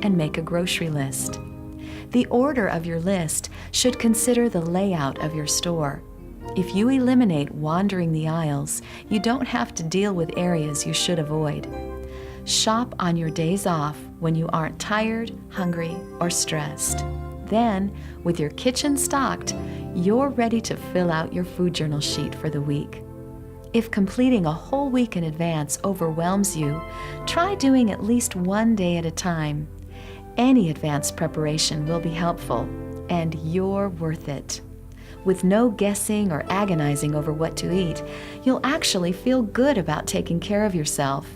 and make a grocery list. The order of your list should consider the layout of your store. If you eliminate wandering the aisles, you don't have to deal with areas you should avoid. Shop on your days off when you aren't tired, hungry, or stressed. Then, with your kitchen stocked, you're ready to fill out your food journal sheet for the week. If completing a whole week in advance overwhelms you, try doing at least one day at a time. Any advanced preparation will be helpful, and you're worth it. With no guessing or agonizing over what to eat, you'll actually feel good about taking care of yourself.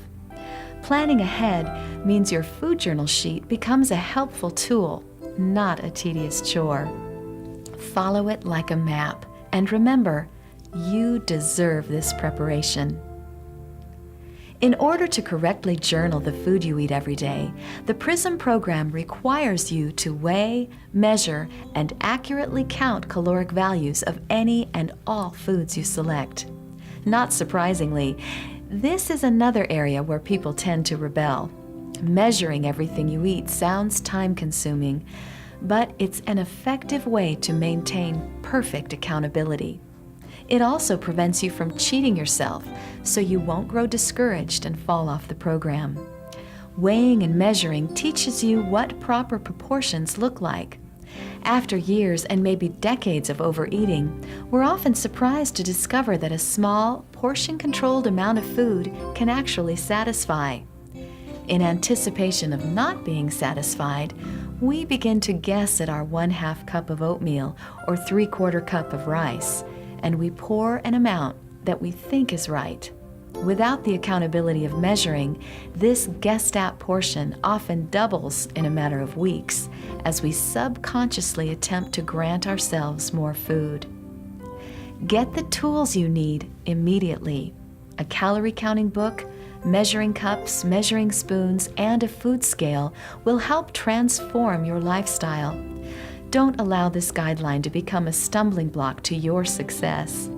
Planning ahead means your food journal sheet becomes a helpful tool, not a tedious chore. Follow it like a map, and remember, you deserve this preparation. In order to correctly journal the food you eat every day, the PRISM program requires you to weigh, measure, and accurately count caloric values of any and all foods you select. Not surprisingly, this is another area where people tend to rebel. Measuring everything you eat sounds time-consuming, but it's an effective way to maintain perfect accountability. It also prevents you from cheating yourself, so you won't grow discouraged and fall off the program. Weighing and measuring teaches you what proper proportions look like. After years and maybe decades of overeating, we're often surprised to discover that a small, portion-controlled amount of food can actually satisfy. In anticipation of not being satisfied, we begin to guess at our 1/2 cup of oatmeal or 3/4 cup of rice, and we pour an amount that we think is right. Without the accountability of measuring, this guessed-at portion often doubles in a matter of weeks as we subconsciously attempt to grant ourselves more food. Get the tools you need immediately: a calorie counting book, measuring cups, measuring spoons, and a food scale will help transform your lifestyle. Don't allow this guideline to become a stumbling block to your success.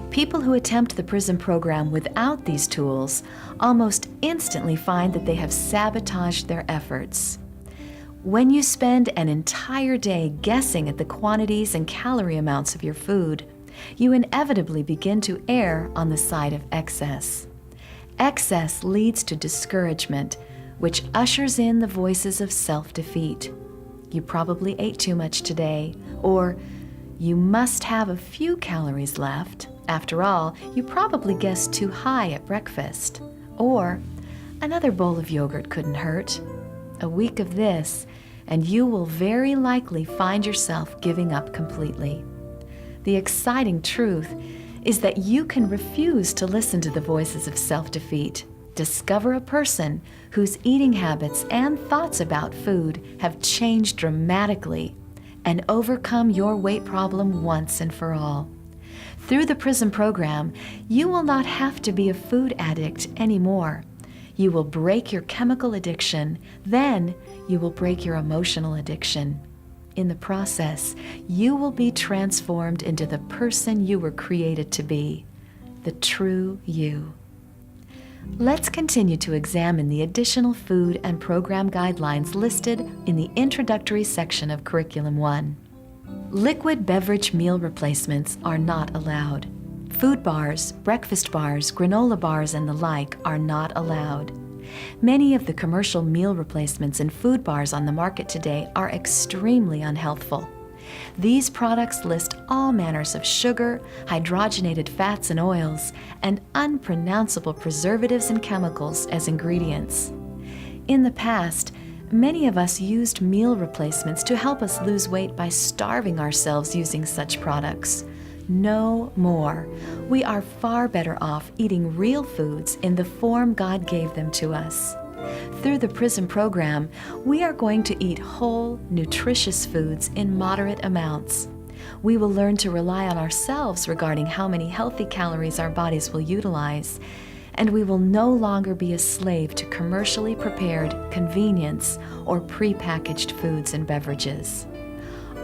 People who attempt the PRISM program without these tools almost instantly find that they have sabotaged their efforts. When you spend an entire day guessing at the quantities and calorie amounts of your food, you inevitably begin to err on the side of excess. Excess leads to discouragement, which ushers in the voices of self-defeat. You probably ate too much today, or you must have a few calories left. After all, you probably guessed too high at breakfast. Or, another bowl of yogurt couldn't hurt. A week of this, and you will very likely find yourself giving up completely. The exciting truth is that you can refuse to listen to the voices of self-defeat. Discover a person whose eating habits and thoughts about food have changed dramatically, and overcome your weight problem once and for all. Through the PRISM program, you will not have to be a food addict anymore. You will break your chemical addiction, then you will break your emotional addiction. In the process, you will be transformed into the person you were created to be, the true you. Let's continue to examine the additional food and program guidelines listed in the introductory section of Curriculum 1. Liquid beverage meal replacements are not allowed. Food bars, breakfast bars, granola bars, and the like are not allowed. Many of the commercial meal replacements and food bars on the market today are extremely unhealthful. These products list all manners of sugar, hydrogenated fats and oils, and unpronounceable preservatives and chemicals as ingredients. In the past, many of us used meal replacements to help us lose weight by starving ourselves using such products. No more. We are far better off eating real foods in the form God gave them to us. Through the PRISM program, we are going to eat whole, nutritious foods in moderate amounts. We will learn to rely on ourselves regarding how many healthy calories our bodies will utilize, and we will no longer be a slave to commercially prepared convenience or prepackaged foods and beverages.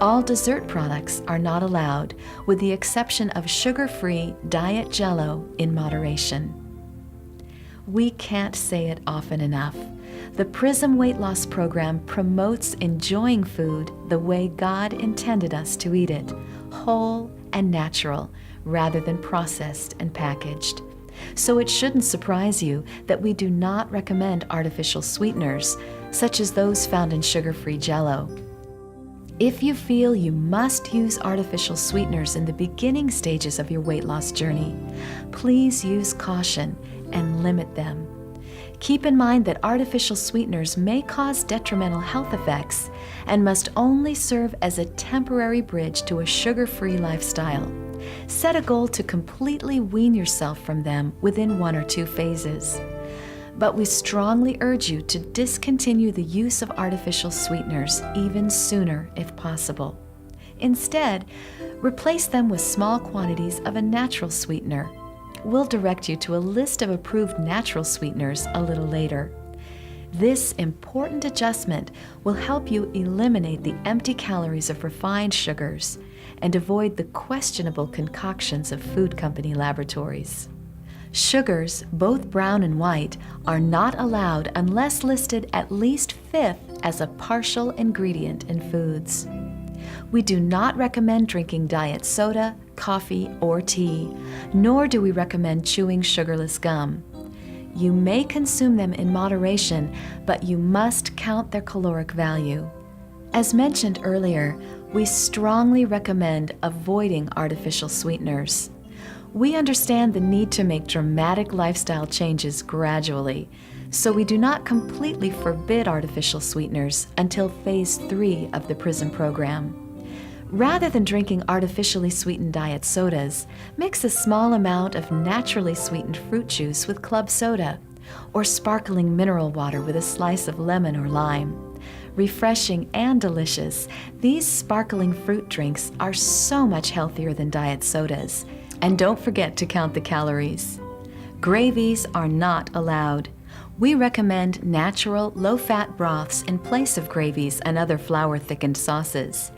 All dessert products are not allowed, with the exception of sugar-free diet Jell-O in moderation. We can't say it often enough, The PRISM Weight Loss Program promotes enjoying food the way God intended us to eat it, whole and natural, rather than processed and packaged. So it shouldn't surprise you that we do not recommend artificial sweeteners, such as those found in sugar-free Jell-O. If you feel you must use artificial sweeteners in the beginning stages of your weight loss journey, please use caution and limit them. Keep in mind that artificial sweeteners may cause detrimental health effects and must only serve as a temporary bridge to a sugar-free lifestyle. Set a goal to completely wean yourself from them within 1 or 2 phases. But we strongly urge you to discontinue the use of artificial sweeteners even sooner if possible. Instead, replace them with small quantities of a natural sweetener. We'll direct you to a list of approved natural sweeteners a little later. This important adjustment will help you eliminate the empty calories of refined sugars and avoid the questionable concoctions of food company laboratories. Sugars, both brown and white, are not allowed unless listed at least 5th as a partial ingredient in foods. We do not recommend drinking diet soda, coffee, or tea, nor do we recommend chewing sugarless gum. You may consume them in moderation, but you must count their caloric value. As mentioned earlier, we strongly recommend avoiding artificial sweeteners. We understand the need to make dramatic lifestyle changes gradually, so we do not completely forbid artificial sweeteners until Phase 3 of the PRISM program. Rather than drinking artificially sweetened diet sodas, mix a small amount of naturally sweetened fruit juice with club soda, or sparkling mineral water with a slice of lemon or lime. Refreshing and delicious, these sparkling fruit drinks are so much healthier than diet sodas. And don't forget to count the calories. Gravies are not allowed. We recommend natural, low-fat broths in place of gravies and other flour-thickened sauces.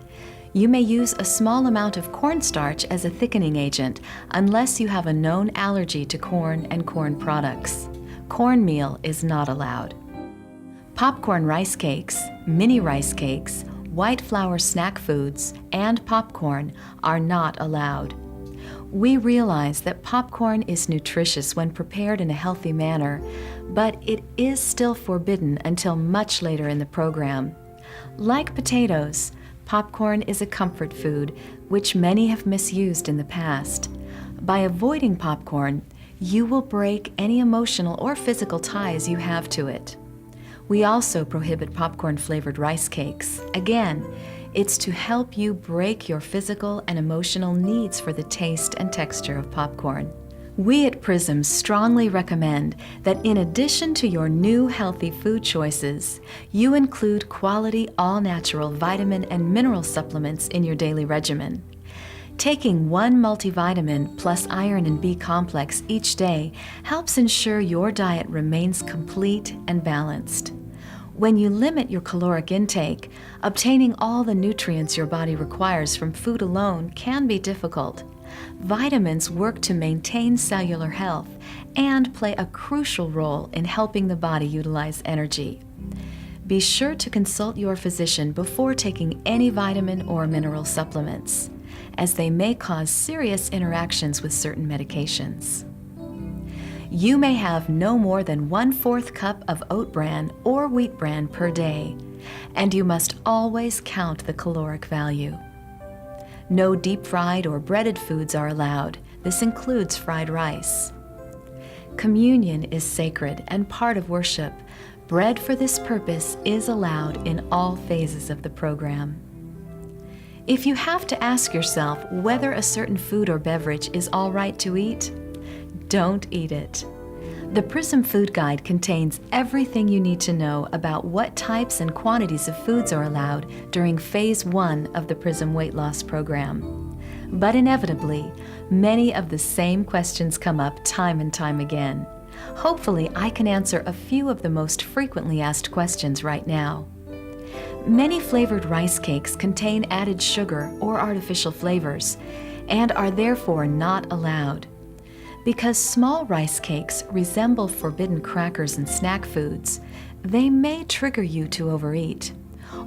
You may use a small amount of cornstarch as a thickening agent unless you have a known allergy to corn and corn products. Cornmeal is not allowed. Popcorn rice cakes, mini rice cakes, white flour snack foods, and popcorn are not allowed. We realize that popcorn is nutritious when prepared in a healthy manner, but it is still forbidden until much later in the program. Like potatoes, popcorn is a comfort food, which many have misused in the past. By avoiding popcorn, you will break any emotional or physical ties you have to it. We also prohibit popcorn-flavored rice cakes. Again, it's to help you break your physical and emotional needs for the taste and texture of popcorn. We at PRISM strongly recommend that in addition to your new healthy food choices, you include quality all-natural vitamin and mineral supplements in your daily regimen. Taking 1 multivitamin plus iron and B complex each day helps ensure your diet remains complete and balanced. When you limit your caloric intake, obtaining all the nutrients your body requires from food alone can be difficult. Vitamins work to maintain cellular health and play a crucial role in helping the body utilize energy. Be sure to consult your physician before taking any vitamin or mineral supplements, as they may cause serious interactions with certain medications. You may have no more than 1/4 cup of oat bran or wheat bran per day, and you must always count the caloric value. No deep-fried or breaded foods are allowed. This includes fried rice. Communion is sacred and part of worship. Bread for this purpose is allowed in all phases of the program. If you have to ask yourself whether a certain food or beverage is all right to eat, don't eat it. The PRISM Food Guide contains everything you need to know about what types and quantities of foods are allowed during Phase 1 of the PRISM Weight Loss Program. But inevitably, many of the same questions come up time and time again. Hopefully, I can answer a few of the most frequently asked questions right now. Many flavored rice cakes contain added sugar or artificial flavors and are therefore not allowed. Because small rice cakes resemble forbidden crackers and snack foods, They may trigger you to overeat.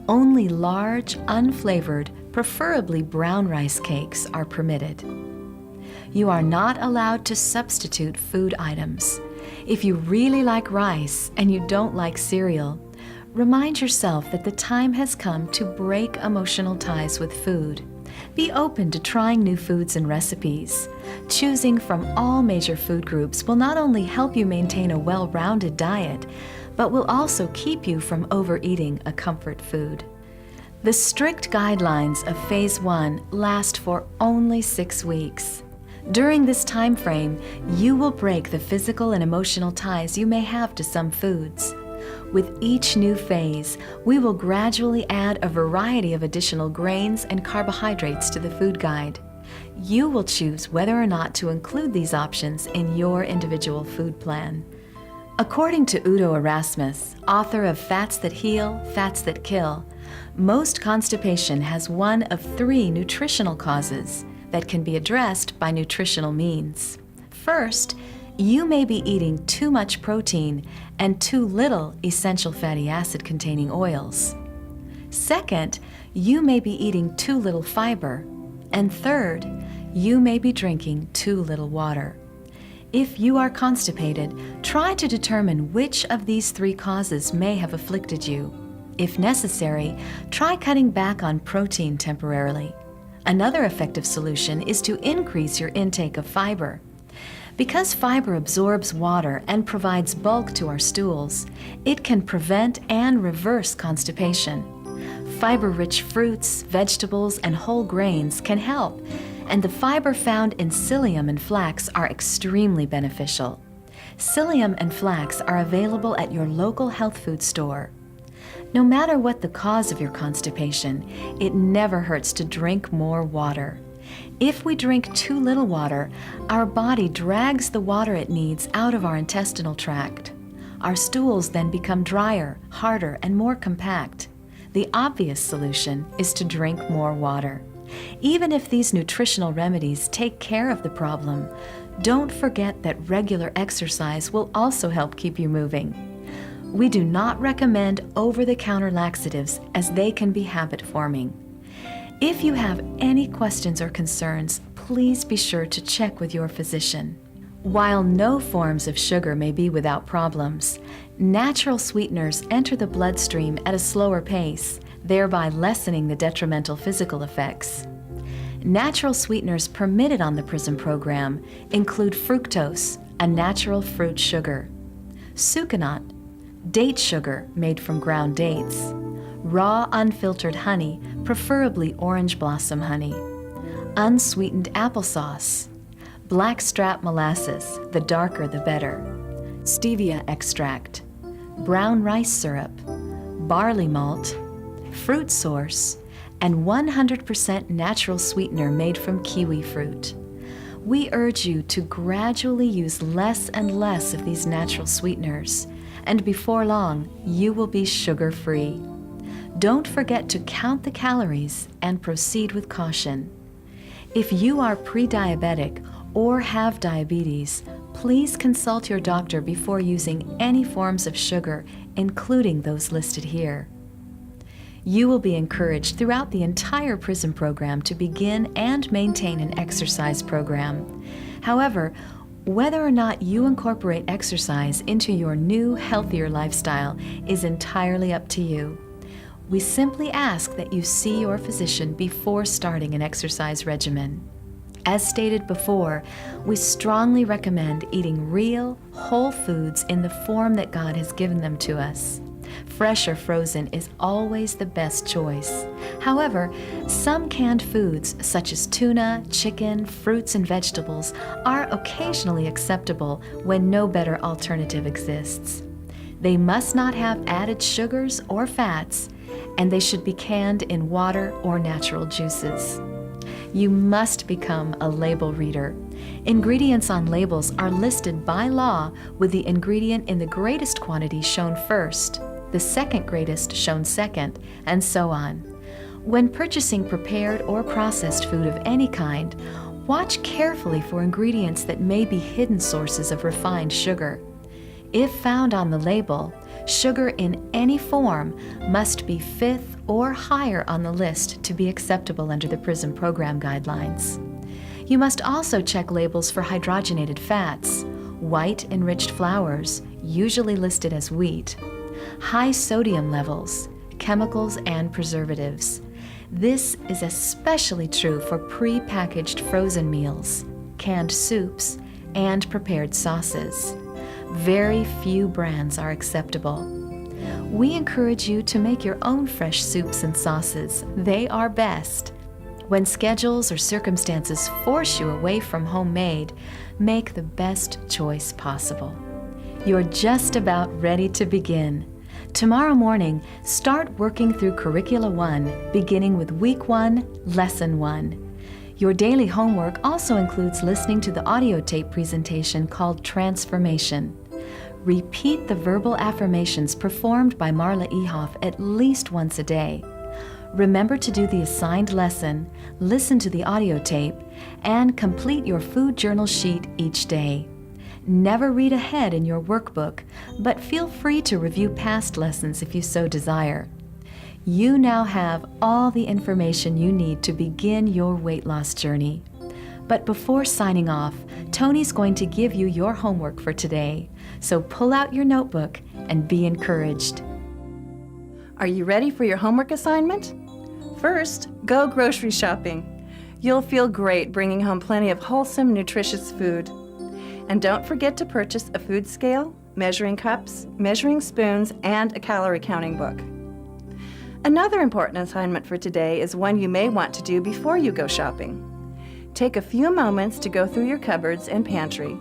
Only large, unflavored, preferably brown rice cakes are permitted. You are not allowed to substitute food items. If you really like rice and you don't like cereal, remind yourself that the time has come to break emotional ties with food. Be open to trying new foods and recipes. Choosing from all major food groups will not only help you maintain a well-rounded diet, but will also keep you from overeating a comfort food. The strict guidelines of Phase 1 last for only 6 weeks. During this time frame, you will break the physical and emotional ties you may have to some foods. With each new phase, we will gradually add a variety of additional grains and carbohydrates to the food guide. You will choose whether or not to include these options in your individual food plan. According to Udo Erasmus, author of Fats That Heal, Fats That Kill, most constipation has one of 3 nutritional causes that can be addressed by nutritional means. First, you may be eating too much protein and too little essential fatty acid containing oils. Second, you may be eating too little fiber. And third, you may be drinking too little water. If you are constipated, try to determine which of these 3 causes may have afflicted you. If necessary, try cutting back on protein temporarily. Another effective solution is to increase your intake of fiber. Because fiber absorbs water and provides bulk to our stools, it can prevent and reverse constipation. Fiber-rich fruits, vegetables, and whole grains can help, and the fiber found in psyllium and flax are extremely beneficial. Psyllium and flax are available at your local health food store. No matter what the cause of your constipation, it never hurts to drink more water. If we drink too little water, our body drags the water it needs out of our intestinal tract. Our stools then become drier, harder, and more compact. The obvious solution is to drink more water. Even if these nutritional remedies take care of the problem, don't forget that regular exercise will also help keep you moving. We do not recommend over-the-counter laxatives as they can be habit-forming. If you have any questions or concerns, please be sure to check with your physician. While no forms of sugar may be without problems, natural sweeteners enter the bloodstream at a slower pace, thereby lessening the detrimental physical effects. Natural sweeteners permitted on the PRISM program include fructose, a natural fruit sugar, sucanat, date sugar made from ground dates, raw unfiltered honey, preferably orange blossom honey, unsweetened applesauce, blackstrap molasses, the darker the better, stevia extract, brown rice syrup, barley malt, fruit source, and 100% natural sweetener made from kiwi fruit. We urge you to gradually use less and less of these natural sweeteners, and before long, you will be sugar-free. Don't forget to count the calories and proceed with caution. If you are pre-diabetic or have diabetes, please consult your doctor before using any forms of sugar, including those listed here. You will be encouraged throughout the entire PRISM program to begin and maintain an exercise program. However, whether or not you incorporate exercise into your new, healthier lifestyle is entirely up to you. We simply ask that you see your physician before starting an exercise regimen. As stated before, we strongly recommend eating real, whole foods in the form that God has given them to us. Fresh or frozen is always the best choice. However, some canned foods such as tuna, chicken, fruits, and vegetables are occasionally acceptable when no better alternative exists. They must not have added sugars or fats, and they should be canned in water or natural juices. You must become a label reader. Ingredients on labels are listed by law with the ingredient in the greatest quantity shown first, the second greatest shown second, and so on. When purchasing prepared or processed food of any kind, watch carefully for ingredients that may be hidden sources of refined sugar. If found on the label, Sugar in any form must be 5th or higher on the list to be acceptable under the PRISM program guidelines. You must also check labels for hydrogenated fats, white enriched flours, usually listed as wheat, high sodium levels, chemicals, and preservatives. This is especially true for pre-packaged frozen meals, canned soups, and prepared sauces. Very few brands are acceptable. We encourage you to make your own fresh soups and sauces. They are best. When schedules or circumstances force you away from homemade, make the best choice possible. You're just about ready to begin. Tomorrow morning, start working through Curricula 1, beginning with Week 1, Lesson 1. Your daily homework also includes listening to the audio tape presentation called Transformation. Repeat the verbal affirmations performed by Marla Ehoff at least once a day. Remember to do the assigned lesson, listen to the audio tape, and complete your food journal sheet each day. Never read ahead in your workbook, but feel free to review past lessons if you so desire. You now have all the information you need to begin your weight loss journey. But before signing off, Tony's going to give you your homework for today, so pull out your notebook and be encouraged. Are you ready for your homework assignment? First, go grocery shopping. You'll feel great bringing home plenty of wholesome, nutritious food. And don't forget to purchase a food scale, measuring cups, measuring spoons, and a calorie counting book. Another important assignment for today is one you may want to do before you go shopping. Take a few moments to go through your cupboards and pantry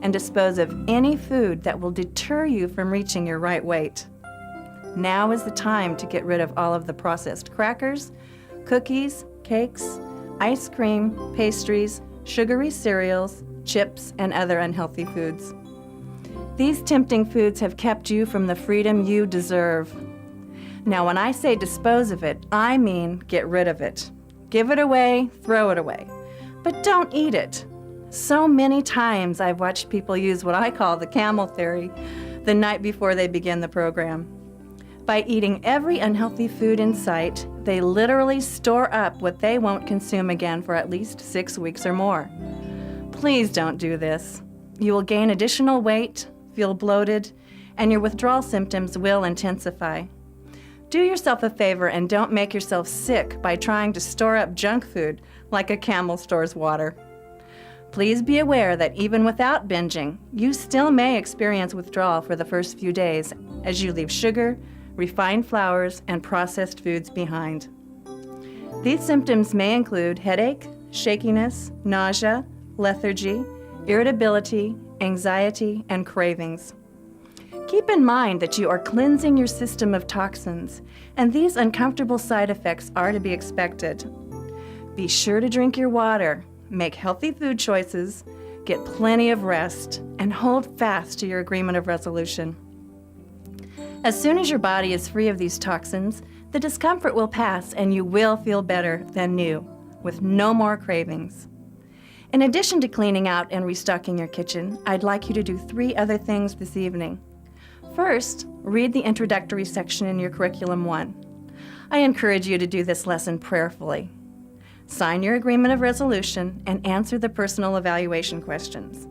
and dispose of any food that will deter you from reaching your right weight. Now is the time to get rid of all of the processed crackers, cookies, cakes, ice cream, pastries, sugary cereals, chips, and other unhealthy foods. These tempting foods have kept you from the freedom you deserve. Now, when I say dispose of it, I mean get rid of it. Give it away, throw it away. But don't eat it. So many times I've watched people use what I call the camel theory the night before they begin the program. By eating every unhealthy food in sight, they literally store up what they won't consume again for at least 6 weeks or more. Please don't do this. You will gain additional weight, feel bloated, and your withdrawal symptoms will intensify. Do yourself a favor and don't make yourself sick by trying to store up junk food like a camel stores water. Please be aware that even without binging, you still may experience withdrawal for the first few days as you leave sugar, refined flours, and processed foods behind. These symptoms may include headache, shakiness, nausea, lethargy, irritability, anxiety, and cravings. Keep in mind that you are cleansing your system of toxins, and these uncomfortable side effects are to be expected. Be sure to drink your water, make healthy food choices, get plenty of rest, and hold fast to your agreement of resolution. As soon as your body is free of these toxins, the discomfort will pass and you will feel better than new, with no more cravings. In addition to cleaning out and restocking your kitchen, I'd like you to do 3 other things this evening. First, read the introductory section in your Curriculum 1. I encourage you to do this lesson prayerfully. Sign your agreement of resolution and answer the personal evaluation questions.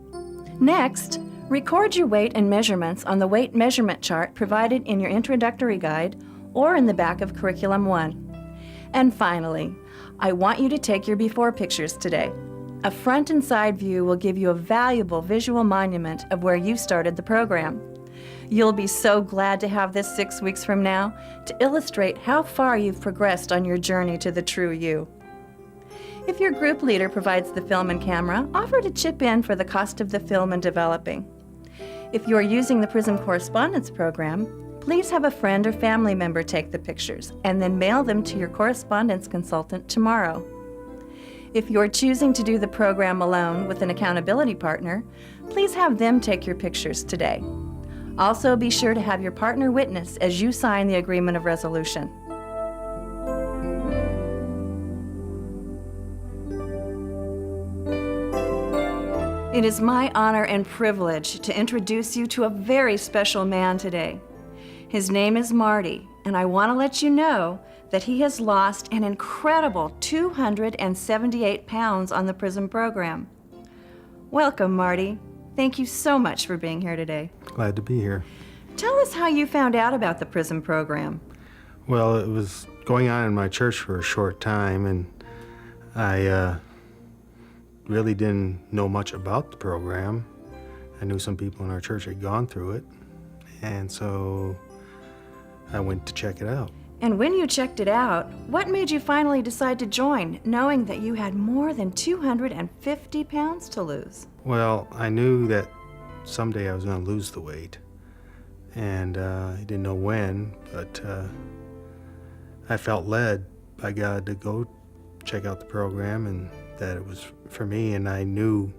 Next, record your weight and measurements on the weight measurement chart provided in your introductory guide or in the back of Curriculum 1. And finally, I want you to take your before pictures today. A front and side view will give you a valuable visual monument of where you started the program. You'll be so glad to have this 6 weeks from now to illustrate how far you've progressed on your journey to the true you. If your group leader provides the film and camera, offer to chip in for the cost of the film and developing. If you are using the PRISM Correspondence Program, please have a friend or family member take the pictures and then mail them to your correspondence consultant tomorrow. If you are choosing to do the program alone with an accountability partner, please have them take your pictures today. Also, be sure to have your partner witness as you sign the agreement of resolution. It is my honor and privilege to introduce you to a very special man today. His name is Marty, and I want to let you know that he has lost an incredible 278 pounds on the PRISM program. Welcome, Marty. Thank you so much for being here today. Glad to be here. Tell us how you found out about the PRISM program. Well, it was going on in my church for a short time, and I really didn't know much about the program. I knew some people in our church had gone through it, and so I went to check it out. And when you checked it out, what made you finally decide to join, knowing that you had more than 250 pounds to lose? Well, I knew that someday I was going to lose the weight, and I didn't know when, but I felt led by God to go check out the program, and that it was for me, and I knew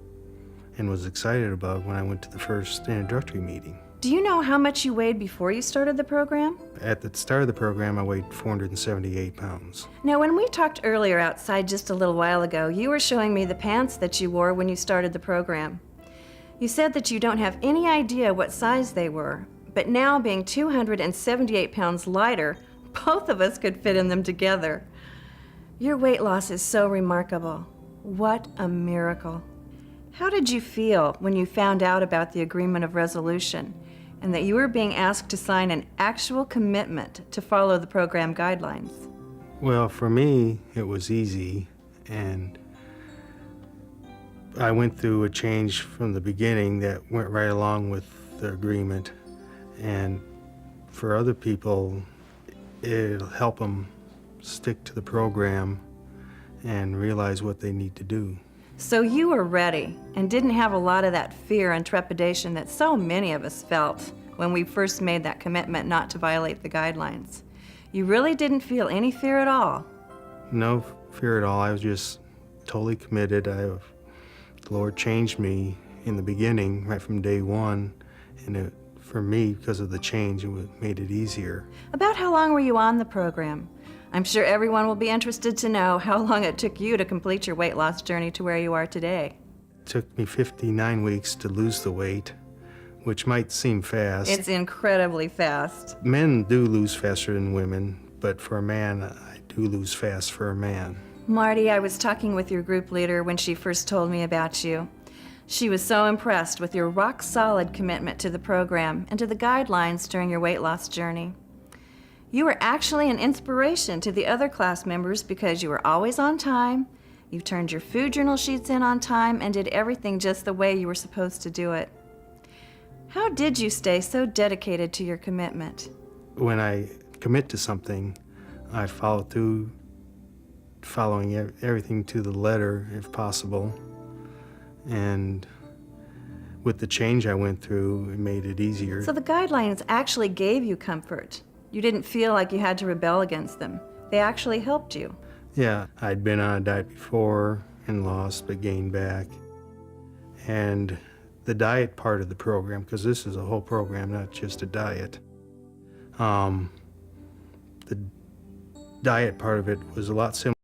and was excited about it when I went to the first introductory meeting. Do you know how much you weighed before you started the program? At the start of the program, I weighed 478 pounds. Now, when we talked earlier outside just a little while ago, you were showing me the pants that you wore when you started the program. You said that you don't have any idea what size they were, but now being 278 pounds lighter, both of us could fit in them together. Your weight loss is so remarkable. What a miracle. How did you feel when you found out about the Agreement of Resolution and that you were being asked to sign an actual commitment to follow the program guidelines? Well, for me, it was easy, and I went through a change from the beginning that went right along with the agreement, and for other people, it'll help them stick to the program and realize what they need to do. So you were ready and didn't have a lot of that fear and trepidation that so many of us felt when we first made that commitment not to violate the guidelines. You really didn't feel any fear at all. No fear at all. I was just totally committed. The Lord changed me in the beginning, right from day one, and for me, because of the change, it made it easier. About how long were you on the program? I'm sure everyone will be interested to know how long it took you to complete your weight loss journey to where you are today. It took me 59 weeks to lose the weight, which might seem fast. It's incredibly fast. Men do lose faster than women, but for a man, I do lose fast for a man. Marty, I was talking with your group leader when she first told me about you. She was so impressed with your rock-solid commitment to the program and to the guidelines during your weight loss journey. You were actually an inspiration to the other class members because you were always on time, you turned your food journal sheets in on time, and did everything just the way you were supposed to do it. How did you stay so dedicated to your commitment? When I commit to something, I follow through, following everything to the letter if possible. And with the change I went through, it made it easier. So the guidelines actually gave you comfort. You didn't feel like you had to rebel against them. They actually helped you. Yeah, I'd been on a diet before and lost but gained back. And the diet part of the program, because this is a whole program, not just a diet, the diet part of it was a lot similar